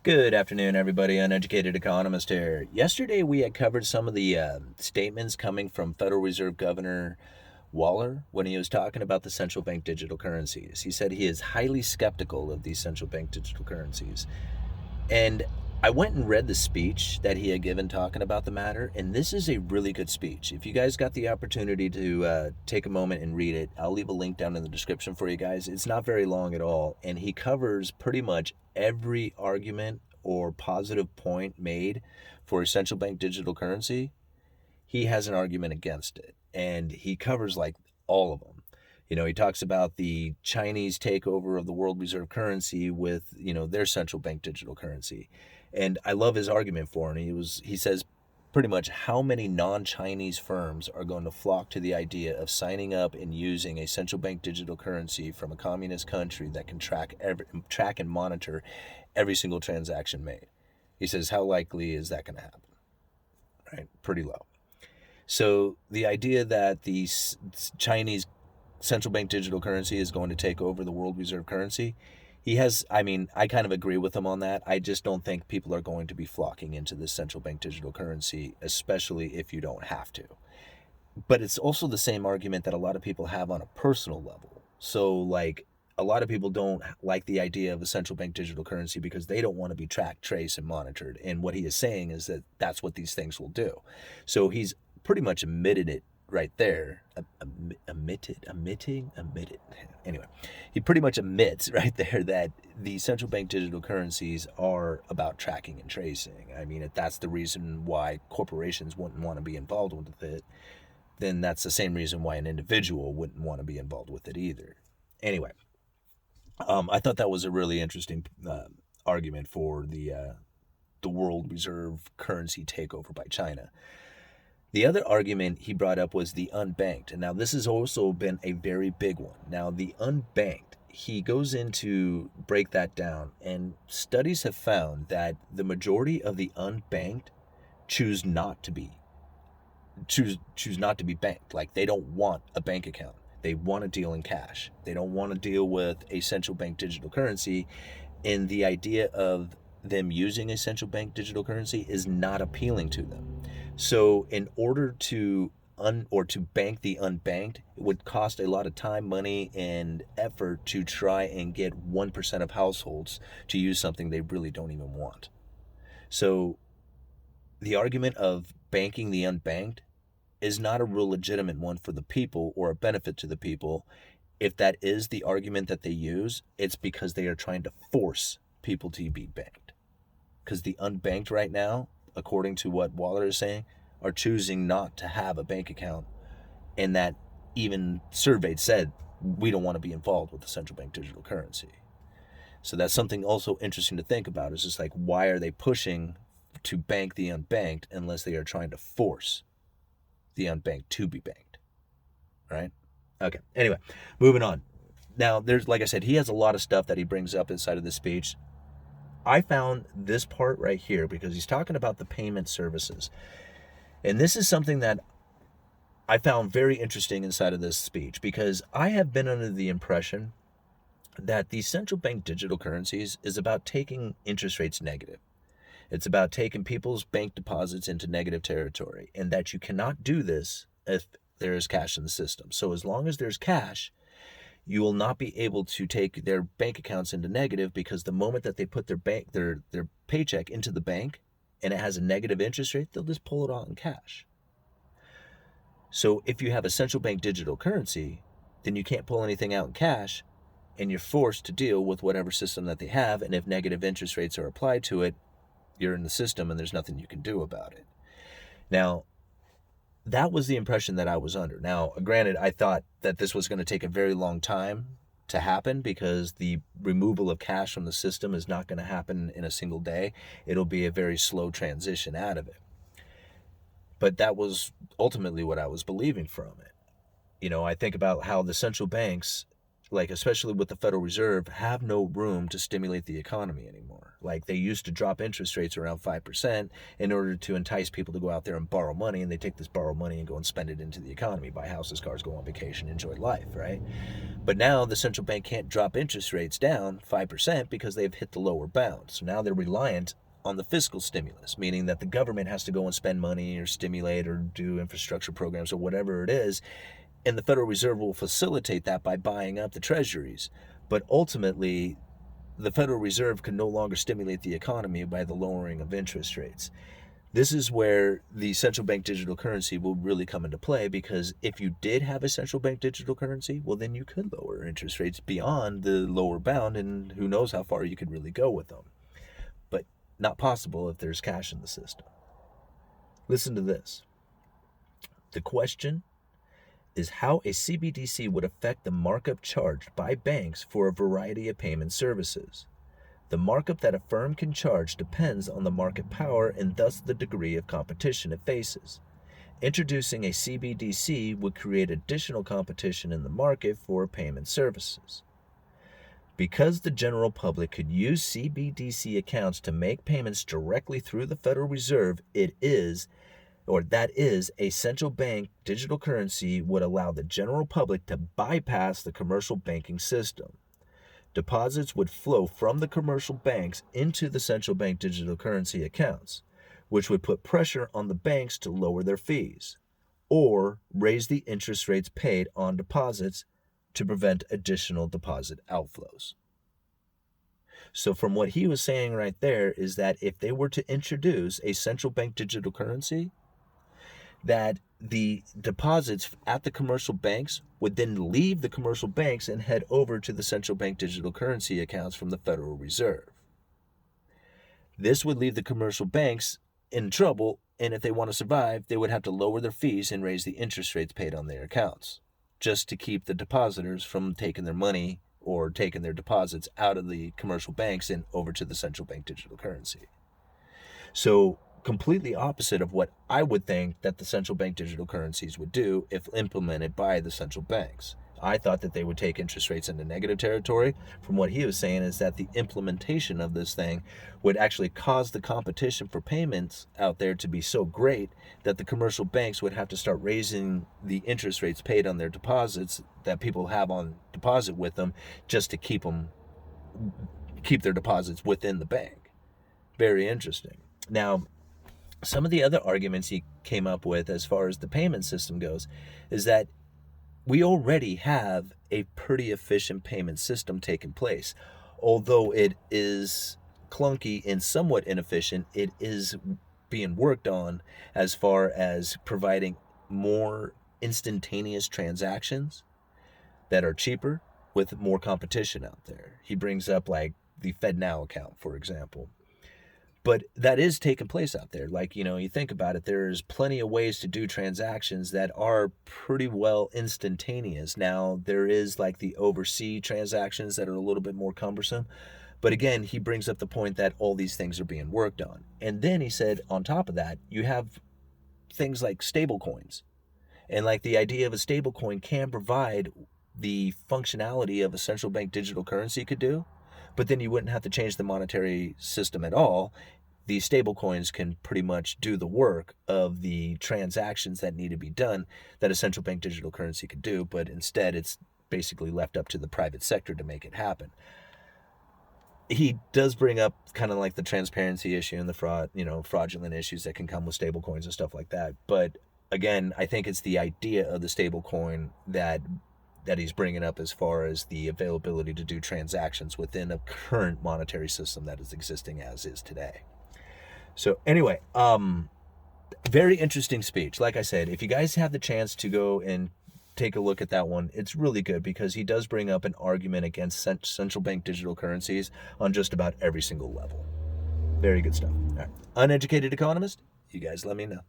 Good afternoon, everybody. Uneducated Economist here. Yesterday, we had covered some of the statements coming from Federal Reserve Governor Waller when he was talking about the central bank digital currencies. He said he is highly skeptical of these central bank digital currencies. And I went and read the speech that he had given talking about the matter, and this is a really good speech. If you guys got the opportunity to take a moment and read it, I'll leave a link down in the description for you guys. It's not very long at all, and he covers pretty much every argument or positive point made for a central bank digital currency. He has an argument against it, and he covers like all of them. He talks about the Chinese takeover of the world reserve currency with, their central bank digital currency. And I love his argument for it. He says pretty much how many non-Chinese firms are going to flock to the idea of signing up and using a central bank digital currency from a communist country that can track and monitor every single transaction made. He says, how likely is that going to happen? Right? Pretty low. So the idea that the Chinese central bank digital currency is going to take over the world reserve currency, I kind of agree with him on that. I just don't think people are going to be flocking into this central bank digital currency, especially if you don't have to. But it's also the same argument that a lot of people have on a personal level. So, like, a lot of people don't like the idea of a central bank digital currency because they don't want to be tracked, traced, and monitored. And what he is saying is that that's what these things will do. So he's pretty much admitted it right there. Admitted. Anyway, he pretty much admits right there that the central bank digital currencies are about tracking and tracing. I mean, if that's the reason why corporations wouldn't want to be involved with it, then that's the same reason why an individual wouldn't want to be involved with it either. Anyway, I thought that was a really interesting argument for the world reserve currency takeover by China. The other argument he brought up was the unbanked. And now this has also been a very big one. Now, the unbanked, he goes into break that down, and studies have found that the majority of the unbanked choose not to be choose not to be banked. Like, they don't want a bank account. They want to deal in cash. They don't want to deal with a central bank digital currency. And the idea of them using a central bank digital currency is not appealing to them. So in order to to bank the unbanked, it would cost a lot of time, money, and effort to try and get 1% of households to use something they really don't even want. So the argument of banking the unbanked is not a real legitimate one for the people or a benefit to the people. If that is the argument that they use, it's because they are trying to force people to be banked. Because the unbanked right now, according to what Waller is saying, are choosing not to have a bank account, and that even surveyed said we don't want to be involved with the central bank digital currency. So that's something also interesting to think about. Is just like, why are they pushing to bank the unbanked unless they are trying to force the unbanked to be banked, right? Okay. Anyway, moving on. Now, there's, like I said, he has a lot of stuff that he brings up inside of this speech. I found this part right here because he's talking about the payment services. And this is something that I found very interesting inside of this speech because I have been under the impression that the central bank digital currencies is about taking interest rates negative. It's about taking people's bank deposits into negative territory, and that you cannot do this if there is cash in the system. So as long as there's cash, you will not be able to take their bank accounts into negative, because the moment that they put their paycheck into the bank and it has a negative interest rate, they'll just pull it out in cash. So if you have a central bank digital currency, then you can't pull anything out in cash, and you're forced to deal with whatever system that they have. And if negative interest rates are applied to it, you're in the system and there's nothing you can do about it. Now, that was the impression that I was under. Now, granted, I thought that this was going to take a very long time to happen because the removal of cash from the system is not going to happen in a single day. It'll be a very slow transition out of it. But that was ultimately what I was believing from it. I think about how the central banks like especially with the Federal Reserve, have no room to stimulate the economy anymore. Like they used to drop interest rates around 5% in order to entice people to go out there and borrow money, and they take this borrowed money and go and spend it into the economy, buy houses, cars, go on vacation, enjoy life, right? But now the central bank can't drop interest rates down 5% because they've hit the lower bound. So now they're reliant on the fiscal stimulus, meaning that the government has to go and spend money or stimulate or do infrastructure programs or whatever it is, and the Federal Reserve will facilitate that by buying up the treasuries. But ultimately, the Federal Reserve can no longer stimulate the economy by the lowering of interest rates. This is where the central bank digital currency will really come into play, because if you did have a central bank digital currency, well, then you could lower interest rates beyond the lower bound, and who knows how far you could really go with them. But not possible if there's cash in the system. Listen to this. The question is how a CBDC would affect the markup charged by banks for a variety of payment services. The markup that a firm can charge depends on the market power and thus the degree of competition it faces. Introducing a CBDC would create additional competition in the market for payment services. Because the general public could use CBDC accounts to make payments directly through the Federal Reserve, that is, a central bank digital currency would allow the general public to bypass the commercial banking system. Deposits would flow from the commercial banks into the central bank digital currency accounts, which would put pressure on the banks to lower their fees or raise the interest rates paid on deposits to prevent additional deposit outflows. So from what he was saying right there is that if they were to introduce a central bank digital currency, that the deposits at the commercial banks would then leave the commercial banks and head over to the central bank digital currency accounts from the Federal Reserve. This would leave the commercial banks in trouble, and if they want to survive, they would have to lower their fees and raise the interest rates paid on their accounts, just to keep the depositors from taking their money or taking their deposits out of the commercial banks and over to the central bank digital currency. So completely opposite of what I would think that the central bank digital currencies would do if implemented by the central banks. I thought that they would take interest rates into negative territory. From what he was saying is that the implementation of this thing would actually cause the competition for payments out there to be so great that the commercial banks would have to start raising the interest rates paid on their deposits that people have on deposit with them, just to keep their deposits within the bank. Very interesting. Now, some of the other arguments he came up with as far as the payment system goes is that we already have a pretty efficient payment system taking place. Although it is clunky and somewhat inefficient, it is being worked on as far as providing more instantaneous transactions that are cheaper with more competition out there. He brings up like the FedNow account, for example. But that is taking place out there. Like, you think about it, there's plenty of ways to do transactions that are pretty well instantaneous. Now, there is like the overseas transactions that are a little bit more cumbersome. But again, he brings up the point that all these things are being worked on. And then he said, on top of that, you have things like stable coins. And like the idea of a stable coin can provide the functionality of a central bank digital currency could do. But then you wouldn't have to change the monetary system at all. These stable coins can pretty much do the work of the transactions that need to be done that a central bank digital currency could do, but instead it's basically left up to the private sector to make it happen. He does bring up kind of like the transparency issue and the fraudulent issues that can come with stable coins and stuff like that. But again, I think it's the idea of the stable coin that he's bringing up as far as the availability to do transactions within a current monetary system that is existing as is today. So anyway, very interesting speech. Like I said, if you guys have the chance to go and take a look at that one, it's really good because he does bring up an argument against central bank digital currencies on just about every single level. Very good stuff. All right. Uneducated Economist, you guys let me know.